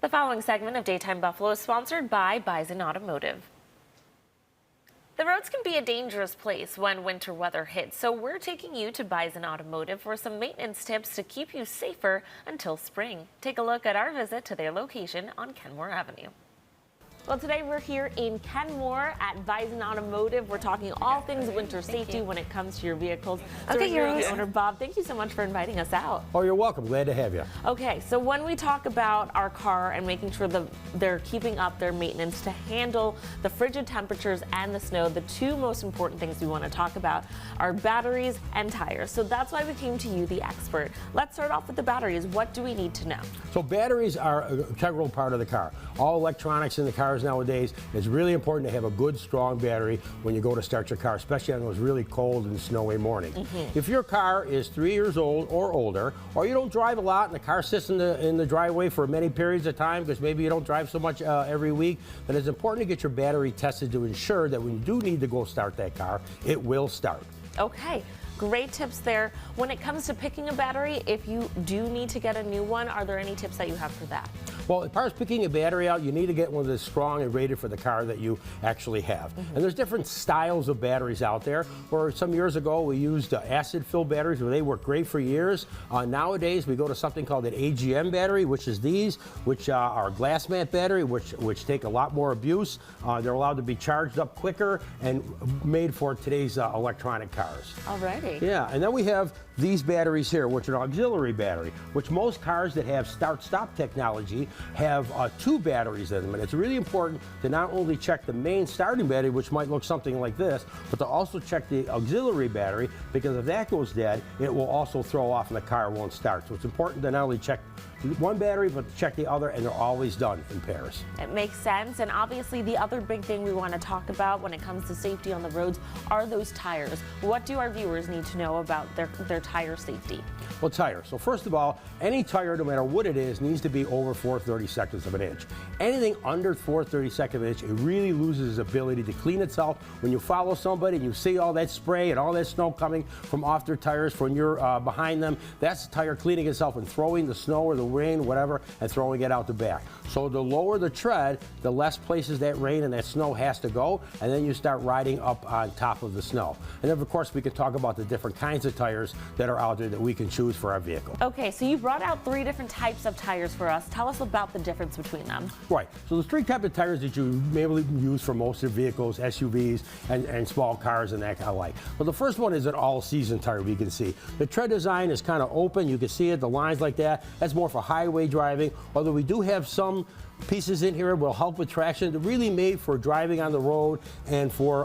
The following segment of Daytime Buffalo is sponsored by Bison Automotive. The roads can be a dangerous place when winter weather hits, so we're taking you to Bison Automotive for some maintenance tips to keep you safer until spring. Take a look at our visit to their location on Kenmore Avenue. Well, today we're here in Kenmore at Bison Automotive. We're talking all things winter safety when it comes to your vehicles. So Okay, we're here with owner Bob. Thank you so much for inviting us out. Oh, you're welcome. Glad to have you. Okay, so when we talk about our car and making sure they're keeping up their maintenance to handle the frigid temperatures and the snow, the two most important things we want to talk about are batteries and tires. So that's why we came to you, the expert. Let's start off with the batteries. What do we need to know? So batteries are an integral part of the car. All electronics in the cars nowadays, it's really important to have a good, strong battery when you go to start your car, especially on those really cold and snowy mornings. If your car is 3 years old or older, or you don't drive a lot and the car sits in the driveway for many periods of time because maybe you don't drive so much every week, then it's important to get your battery tested to ensure that when you do need to go start that car, it will start. Okay. Great tips there. When it comes to picking a battery, if you do need to get a new one, are there any tips that you have for that? Well, as far as picking a battery out, you need to get one that's strong and rated for the car that you actually have. And there's different styles of batteries out there. Where some years ago we used acid-filled batteries where they work great for years. Nowadays we go to something called an AGM battery, which is these, which are a glass mat battery, which take a lot more abuse. They're allowed to be charged up quicker and made for today's electronic cars. Alrighty. Yeah, and then we have these batteries here, which are an auxiliary battery, which most cars that have start-stop technology have two batteries in them. And it's really important to not only check the main starting battery, which might look something like this, but to also check the auxiliary battery, because if that goes dead, it will also throw off and the car won't start. So it's important to not only check one battery, but to check the other, and they're always done in pairs. It makes sense, and obviously the other big thing we want to talk about when it comes to safety on the roads are those tires. What do our viewers need to know about their tire safety? Well, tires. So first of all, any tire, no matter what it is, needs to be over 4/32 of an inch. Anything under 4/32 of an inch, it really loses its ability to clean itself. When you follow somebody and you see all that spray and all that snow coming from off their tires when you're behind them, that's the tire cleaning itself and throwing the snow or the rain, whatever, and throwing it out the back. So the lower the tread, the less places that rain and that snow has to go, and then you start riding up on top of the snow. And then, of course, we can talk about the different kinds of tires that are out there that we can choose for our vehicle. Okay, so you brought out 3 different types of tires for us. Tell us about the difference between them. Right. So there's 3 types of tires that you may be able to use for most of your vehicles, SUVs, and small cars and that kind of like. Well, the first one is an all-season tire, we can see. The tread design is kind of open. You can see it, the lines like that. That's more for highway driving, although we do have some pieces in here will help with traction. They're really made for driving on the road and for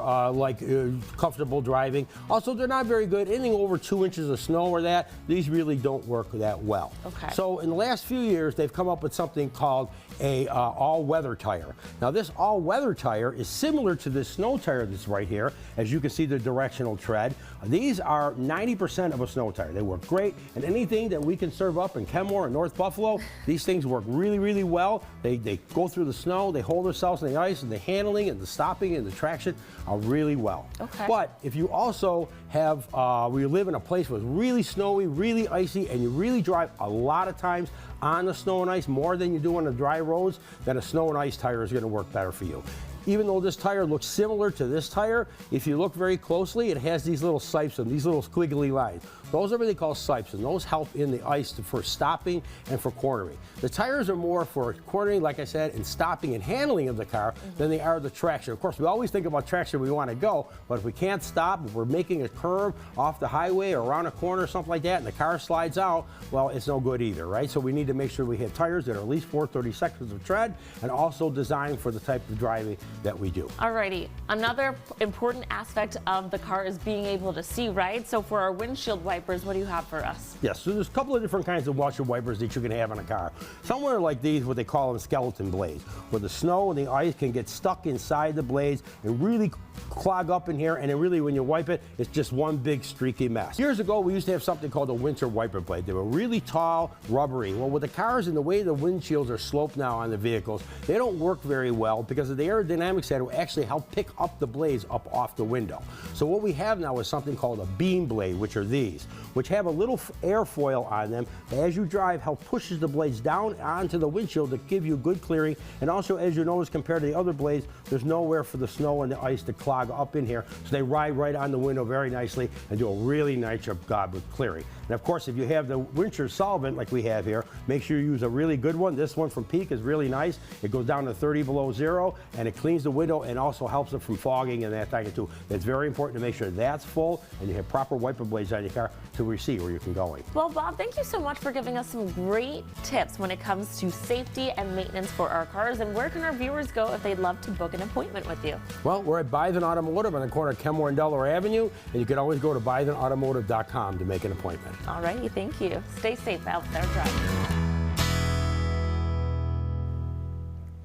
comfortable driving. Also, they're not very good. Anything over 2 inches of snow or that, these really don't work that well. Okay. So in the last few years, they've come up with something called a all-weather tire. Now, this all-weather tire is similar to this snow tire that's right here. As you can see, the directional tread. These are 90% of a snow tire. They work great, and anything that we can serve up in Kenmore and North Buffalo, these things work really, really well. They go through the snow, they hold themselves in the ice, and the handling and the stopping and the traction are really well. Okay. But if you also have, where you live in a place where it's really snowy, really icy, and you really drive a lot of times on the snow and ice more than you do on the dry roads, then a snow and ice tire is going to work better for you. Even though this tire looks similar to this tire, if you look very closely, it has these little sipes and these little squiggly lines. Those are what they call sipes, and those help in the ice for stopping and for cornering. The tires are more for cornering, like I said, and stopping and handling of the car than they are the traction. Of course, we always think about traction we want to go, but if we can't stop, if we're making a curve off the highway or around a corner or something like that, and the car slides out, well, it's no good either, right? So we need to make sure we have tires that are at least 4/32 of tread and also designed for the type of driving that we do. Alrighty, another important aspect of the car is being able to see, right? So for our windshield wipers, what do you have for us? Yes, so there's a couple of different kinds of washer wipers that you can have on a car. Somewhere like these, what they call them skeleton blades, where the snow and the ice can get stuck inside the blades and really clog up in here, and then really when you wipe it, it's just one big streaky mess. Years ago, we used to have something called a winter wiper blade. They were really tall, rubbery. Well, with the cars and the way the windshields are sloped now on the vehicles, they don't work very well because of the aerodynamics that will actually help pick up the blades up off the window. So what we have now is something called a beam blade, which are these. which have a little airfoil on them. As you drive, help pushes the blades down onto the windshield to give you good clearing. And also, as you notice, compared to the other blades, there's nowhere for the snow and the ice to clog up in here. So they ride right on the window very nicely and do a really nice job with clearing. And of course, if you have the winter solvent like we have here, make sure you use a really good one. This one from Peak is really nice. It goes down to 30 below zero, and it cleans the window and also helps it from fogging and that type of too. It's very important to make sure that's full and you have proper wiper blades on your car to see where you can go. Well, Bob, thank you so much for giving us some great tips when it comes to safety and maintenance for our cars. And where can our viewers go if they'd love to book an appointment with you? Well, we're at Bison Automotive on the corner of Kenmore and Delaware Avenue, and you can always go to bisonautomotive.com to make an appointment. All righty, thank you. Stay safe out there driving.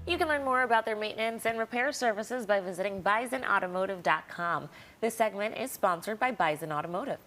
You can learn more about their maintenance and repair services by visiting bisonautomotive.com. This segment is sponsored by Bison Automotive.